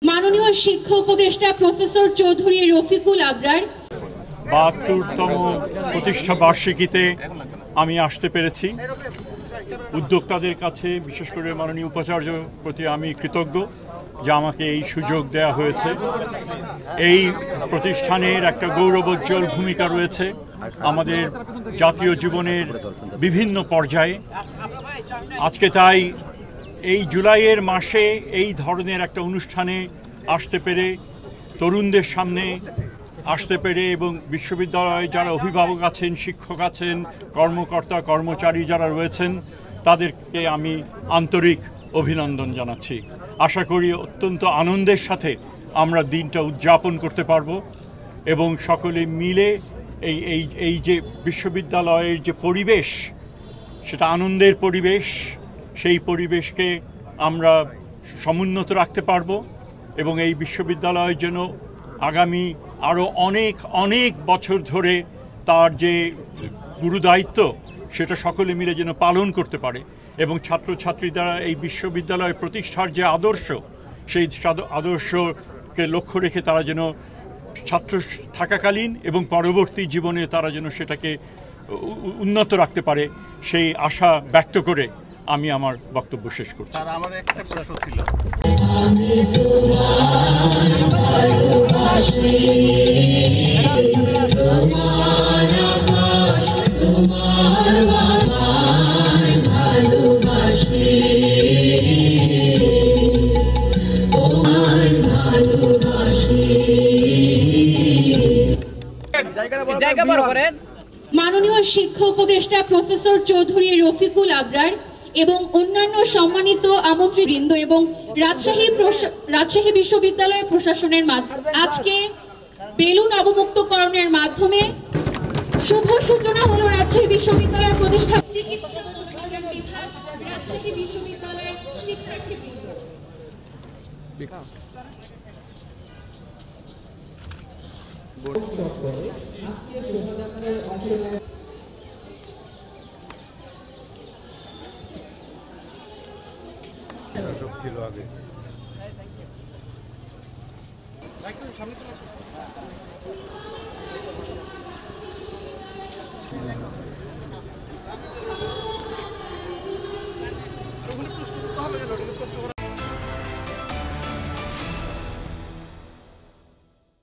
माननीय शिक्षा उपदेष्टा प्रोफेसर चौधरी रफिकुल आबरार ৭২তম প্রতিষ্ঠা বার্ষিকীতে আমি আসতে পেরেছি। উদ্যোক্তাদের কাছে বিশেষ করে মাননীয় উপাচার্য প্রতি আমি কৃতজ্ঞ যে আমাকে এই সুযোগ দেয়া হয়েছে। এই প্রতিষ্ঠানের একটা গৌরবোজ্জ্বল ভূমিকা রয়েছে আমাদের জাতীয় জীবনের বিভিন্ন পর্যায়ে। আজকে তাই এই জুলাইয়ের মাসে এই ধরনের একটা অনুষ্ঠানে আসতে পেরে, তরুণদের সামনে আসতে পেরে এবং বিশ্ববিদ্যালয়ে যারা অভিভাবক আছেন, শিক্ষক আছেন, কর্মকর্তা কর্মচারী যারা রয়েছেন তাদেরকে আমি আন্তরিক অভিনন্দন জানাচ্ছি। আশা করি অত্যন্ত আনন্দের সাথে আমরা দিনটা উদযাপন করতে পারব এবং সকলে মিলে এই যে বিশ্ববিদ্যালয়ের যে পরিবেশ, সেটা আনন্দের পরিবেশ, সেই পরিবেশকে আমরা সমুন্নত রাখতে পারব এবং এই বিশ্ববিদ্যালয় যেন আগামী আরও অনেক বছর ধরে তার যে গুরুদায়িত্ব সেটা সকলে মিলে যেন পালন করতে পারে এবং ছাত্রছাত্রীরা এই বিশ্ববিদ্যালয় প্রতিষ্ঠার যে আদর্শ, সেই আদর্শকে লক্ষ্য রেখে তারা যেন ছাত্র থাকাকালীন এবং পরবর্তী জীবনে তারা যেন সেটাকে উন্নত রাখতে পারে, সেই আশা ব্যক্ত করে আমি আমার বক্তব্য শেষ করছি। স্যার, আমার একটা প্রশ্ন ছিল। माननीय शिक्षा उपदेष्टा प्रोफेसर चौधरी रफिकुल आबरार এবং অন্যান্য সম্মানিত আমন্ত্রণবৃন্দ এবং রাজশাহী বিশ্ববিদ্যালয় প্রশাসনের মাধ্যমে আজকে বেলুন অবমুক্তকরণের মাধ্যমে শুভ সূচনা হলো রাজশাহী বিশ্ববিদ্যালয়ের প্রতিষ্ঠা চিকিৎসা বিজ্ঞান বিভাগ রাজশাহী বিশ্ববিদ্যালয়ের শিক্ষার্থীবৃন্দ। শাসক ছিল আগে।